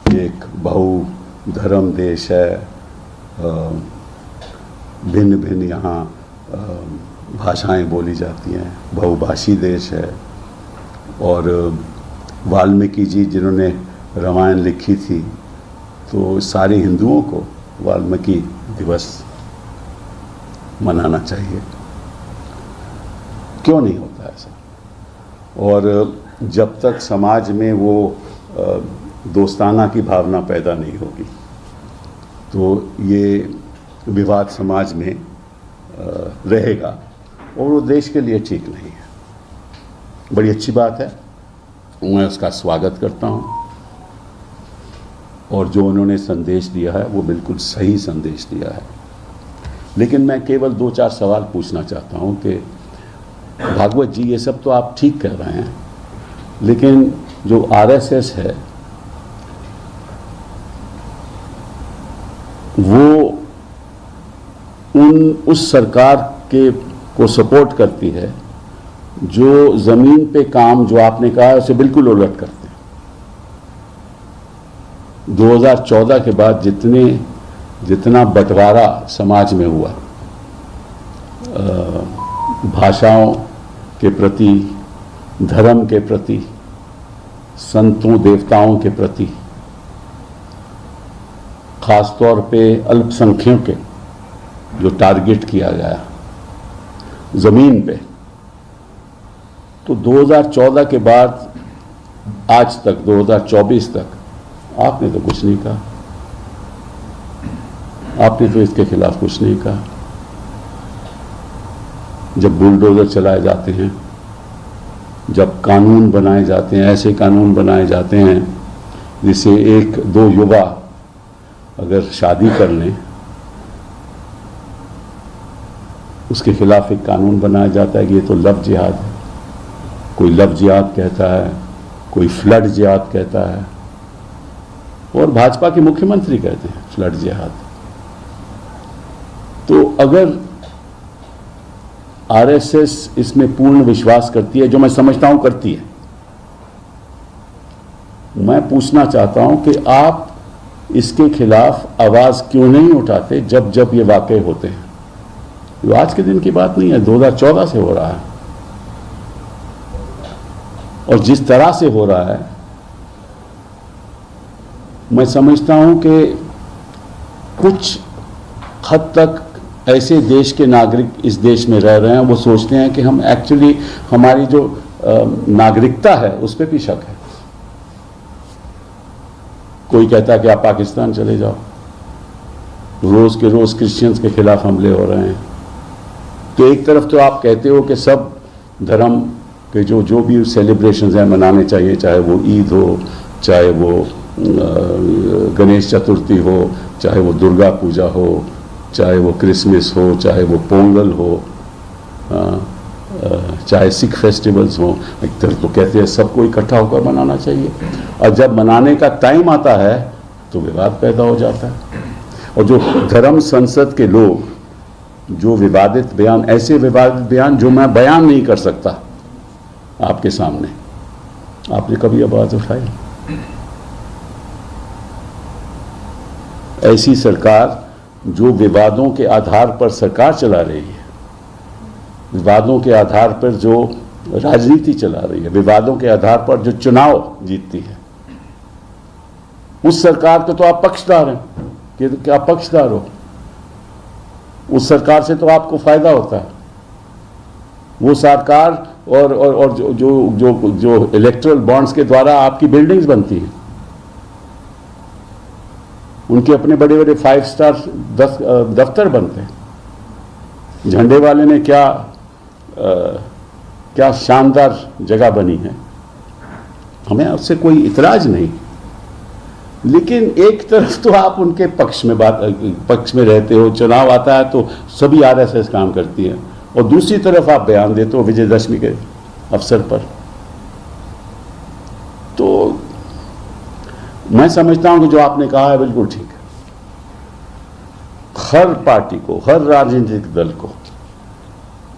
एक बहुधर्म देश है, भिन्न भिन्न यहाँ भाषाएं बोली जाती हैं, बहुभाषी देश है। और वाल्मीकि जी जिन्होंने रामायण लिखी थी, तो सारे हिंदुओं को वाल्मीकि दिवस मनाना चाहिए। क्यों नहीं होता ऐसा? और जब तक समाज में वो दोस्ताना की भावना पैदा नहीं होगी, तो ये विवाद समाज में रहेगा और वो देश के लिए ठीक नहीं है। बड़ी अच्छी बात है, मैं उसका स्वागत करता हूँ। और जो उन्होंने संदेश दिया है वो बिल्कुल सही संदेश दिया है। लेकिन मैं केवल 2-4 सवाल पूछना चाहता हूँ कि भागवत जी, ये सब तो आप ठीक कह रहे हैं, लेकिन जो आरएसएस है वो उस सरकार को सपोर्ट करती है जो ज़मीन पे काम, जो आपने कहा है, उसे बिल्कुल उलट करते हैं। 2014 के बाद जितना बंटवारा समाज में हुआ, भाषाओं के प्रति, धर्म के प्रति, संतों देवताओं के प्रति, खासतौर पे अल्पसंख्यकों के जो टारगेट किया गया जमीन पे, तो 2014 के बाद आज तक 2024 तक आपने तो कुछ नहीं कहा। आपने तो इसके खिलाफ कुछ नहीं कहा। जब बुलडोजर चलाए जाते हैं, जब कानून बनाए जाते हैं, ऐसे कानून बनाए जाते हैं जिससे 1-2 युवा अगर शादी कर लें, उसके खिलाफ एक कानून बनाया जाता है कि ये तो लव जिहाद है। कोई लव जिहाद कहता है, कोई फ्लड जिहाद कहता है, और भाजपा के मुख्यमंत्री कहते हैं फ्लड जिहाद। तो अगर आरएसएस इसमें पूर्ण विश्वास करती है, जो मैं समझता हूं करती है, मैं पूछना चाहता हूं कि आप इसके खिलाफ आवाज क्यों नहीं उठाते जब जब ये वाकये होते हैं? ये आज के दिन की बात नहीं है, 2014 से हो रहा है। और जिस तरह से हो रहा है, मैं समझता हूं कि कुछ हद तक ऐसे देश के नागरिक इस देश में रह रहे हैं, वो सोचते हैं कि हम एक्चुअली, हमारी जो नागरिकता है उस पर भी शक है। कोई कहता है कि आप पाकिस्तान चले जाओ, रोज के रोज क्रिश्चियंस के खिलाफ हमले हो रहे हैं। तो एक तरफ तो आप कहते हो कि सब धर्म के जो भी सेलिब्रेशंस हैं मनाने चाहिए, चाहे वो ईद हो, चाहे वो गणेश चतुर्थी हो, चाहे वो दुर्गा पूजा हो, चाहे वो क्रिसमस हो, चाहे वो पोंगल हो, चाहे सिख फेस्टिवल्स हो। एक तरफ तो कहते हैं सबको इकट्ठा होकर मनाना चाहिए, और जब मनाने का टाइम आता है तो विवाद पैदा हो जाता है। और जो धर्म संसद के लोग जो विवादित बयान, ऐसे विवादित बयान जो मैं बयान नहीं कर सकता आपके सामने, आपने कभी आवाज उठाई? ऐसी सरकार जो विवादों के आधार पर सरकार चला रही है, विवादों के आधार पर जो राजनीति चला रही है, विवादों के आधार पर जो चुनाव जीतती है, उस सरकार के तो आप पक्षधर हैं। कि क्या पक्षधर हो? उस सरकार से तो आपको फायदा होता है। वो सरकार और जो इलेक्टोरल बॉन्ड्स के द्वारा आपकी बिल्डिंग्स बनती हैं, उनके अपने बड़े बड़े 5 स्टार दफ्तर बनते हैं। झंडे वाले ने क्या शानदार जगह बनी है, हमें उससे कोई इतराज नहीं। लेकिन एक तरफ तो आप उनके पक्ष में रहते हो, चुनाव आता है तो सभी आरएसएस काम करती है, और दूसरी तरफ आप बयान देते हो विजयदशमी के अवसर पर। तो मैं समझता हूं कि जो आपने कहा है बिल्कुल ठीक है। हर पार्टी को, हर राजनीतिक दल को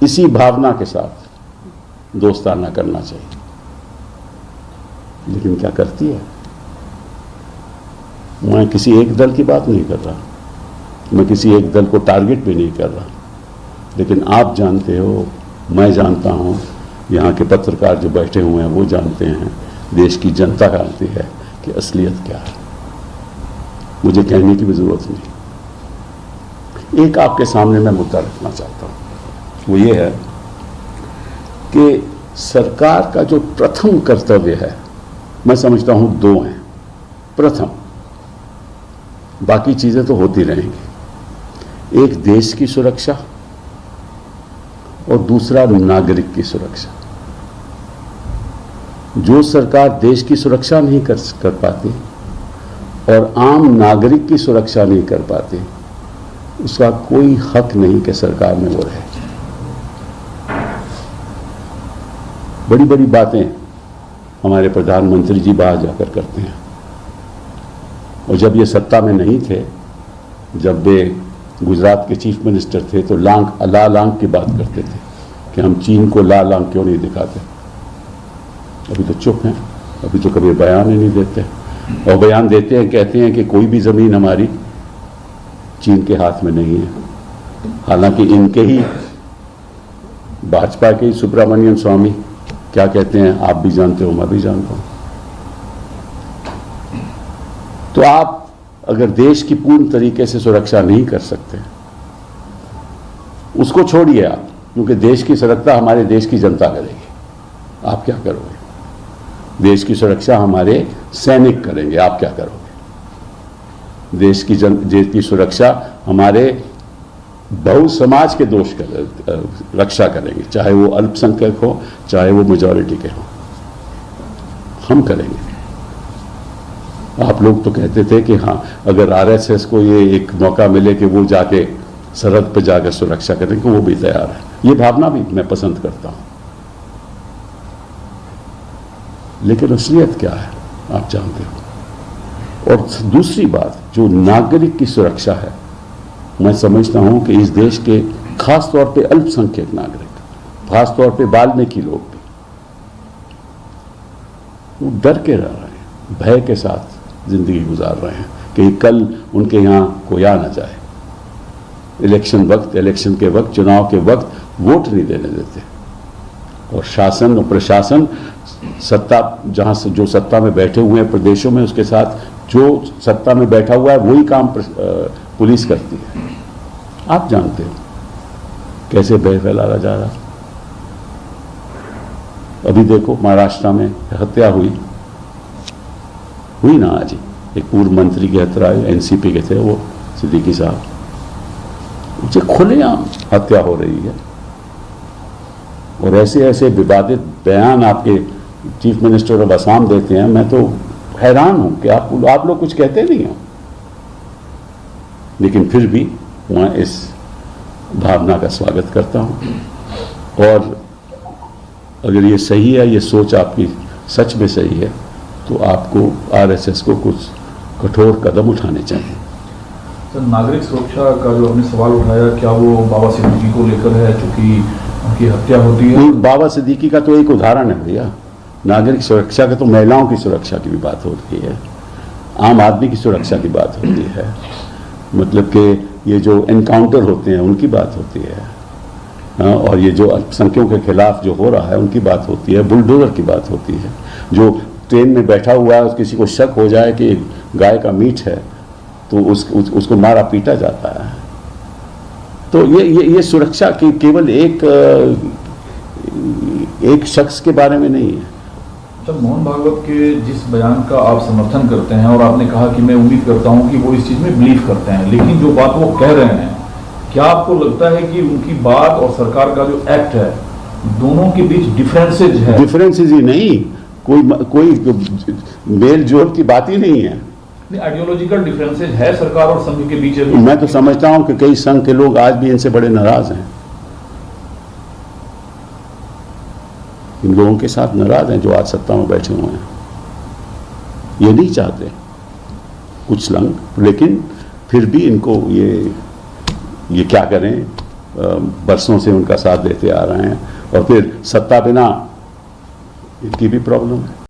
इसी भावना के साथ दोस्ताना करना चाहिए, लेकिन क्या करती है? मैं किसी एक दल की बात नहीं कर रहा, मैं किसी एक दल को टारगेट भी नहीं कर रहा, लेकिन आप जानते हो, मैं जानता हूँ, यहाँ के पत्रकार जो बैठे हुए हैं वो जानते हैं, देश की जनता जानती है कि असलियत क्या है। मुझे कहने की भी जरूरत नहीं। एक आपके सामने मैं मुद्दा रखना चाहता हूँ, वो ये है कि सरकार का जो प्रथम कर्तव्य है, मैं समझता हूँ दो हैं। प्रथम, बाकी चीजें तो होती रहेंगी, एक देश की सुरक्षा और दूसरा नागरिक की सुरक्षा। जो सरकार देश की सुरक्षा नहीं कर पाती और आम नागरिक की सुरक्षा नहीं कर पाती, उसका कोई हक नहीं कि सरकार में वो रहे। बड़ी बड़ी बातें हमारे प्रधानमंत्री जी बाहर जाकर करते हैं, और जब ये सत्ता में नहीं थे, जब वे गुजरात के चीफ मिनिस्टर थे, तो लाल आंख की बात करते थे कि हम चीन को लाल आंख क्यों नहीं दिखाते। अभी तो चुप हैं, अभी तो कभी बयान ही नहीं देते, और बयान देते हैं, कहते हैं कि कोई भी जमीन हमारी चीन के हाथ में नहीं है। हालांकि इनके ही भाजपा के ही सुब्रमण्यम स्वामी क्या कहते हैं, आप भी जानते हो, मैं भी जानता हूं। तो आप अगर देश की पूर्ण तरीके से सुरक्षा नहीं कर सकते, उसको छोड़िए आप, क्योंकि देश की सुरक्षा हमारे देश की जनता करेगी, आप क्या करोगे? देश की सुरक्षा हमारे सैनिक करेंगे, आप क्या करोगे? देश की सुरक्षा हमारे बहु समाज के दोष रक्षा करेंगे, चाहे वो अल्पसंख्यक हो, चाहे वो मेजॉरिटी के हो, हम करेंगे। आप लोग तो कहते थे कि हाँ, अगर आरएसएस को ये एक मौका मिले कि वो जाके सरहद पर जाकर सुरक्षा करेंगे, वो भी तैयार है। ये भावना भी मैं पसंद करता हूं, लेकिन असलियत क्या है आप जानते हो। और दूसरी बात, जो नागरिक की सुरक्षा है, मैं समझता हूं कि इस देश के खास तौर पे अल्पसंख्यक नागरिक, खास तौर पे वाल्मीकि लोग भी, वो डर के रह रहे हैं, भय के साथ जिंदगी गुजार रहे हैं कि कल उनके यहाँ कोई आ ना जाए। इलेक्शन के वक्त, चुनाव के वक्त वोट नहीं देने देते, और शासन और प्रशासन सत्ता, जहां से जो सत्ता में बैठे हुए हैं प्रदेशों में, उसके साथ जो सत्ता में बैठा हुआ है वही काम पुलिस करती है। आप जानते हो कैसे भय फैलाया जा रहा। अभी देखो महाराष्ट्र में हत्या हुई ना आज ही, एक पूर्व मंत्री की हत्या, एनसीपी के थे वो, सिद्दीकी साहब, उसे खुलेआम हत्या हो रही है। और ऐसे ऐसे विवादित बयान आपके चीफ मिनिस्टर ऑफ असम देते हैं, मैं तो हैरान हूं कि आप लोग कुछ कहते नहीं हो, लेकिन फिर भी मैं इस भावना का स्वागत करता हूं। और अगर ये सही है, ये सोच आपकी सच में सही है, तो आपको आरएसएस को कुछ कठोर कदम उठाने चाहिए। सर, नागरिक सुरक्षा का जो आपने सवाल उठाया, क्या वो बाबा सिद्दीकी को लेकर है, चूंकि उनकी हत्या होती है? बाबा सिद्दीकी का तो एक उदाहरण है भैया। नागरिक सुरक्षा का तो महिलाओं की सुरक्षा की भी बात होती है, आम आदमी की सुरक्षा की बात होती है, मतलब कि ये जो एनकाउंटर होते हैं उनकी बात होती है, और ये जो अल्पसंख्यकों के खिलाफ जो हो रहा है उनकी बात होती है, बुलडोजर की बात होती है। जो ट्रेन में बैठा हुआ है, किसी को शक हो जाए कि गाय का मीट है, तो उसको मारा पीटा जाता है। तो ये सुरक्षा की केवल एक शख्स के बारे में नहीं है। सर, मोहन भागवत के जिस बयान का आप समर्थन करते हैं, और आपने कहा कि मैं उम्मीद करता हूं कि वो इस चीज में बिलीव करते हैं, लेकिन जो बात वो कह रहे हैं, क्या आपको लगता है कि उनकी बात और सरकार का जो एक्ट है, दोनों के बीच डिफरेंसेज है? डिफरेंसेज ही नहीं, कोई मेल जोल की बात ही नहीं है। आइडियोलॉजिकल डिफरेंसेज है सरकार और संघ के बीच। मैं तो समझता हूं कि कई संघ के लोग आज भी इनसे बड़े नाराज हैं, इन लोगों के साथ नाराज हैं जो आज सत्ता में बैठे हुए हैं। ये नहीं चाहते कुछ संघ, लेकिन फिर भी इनको ये क्या करें, बरसों से उनका साथ देते आ रहे हैं, और फिर सत्ता बिना इनकी भी प्रॉब्लम है।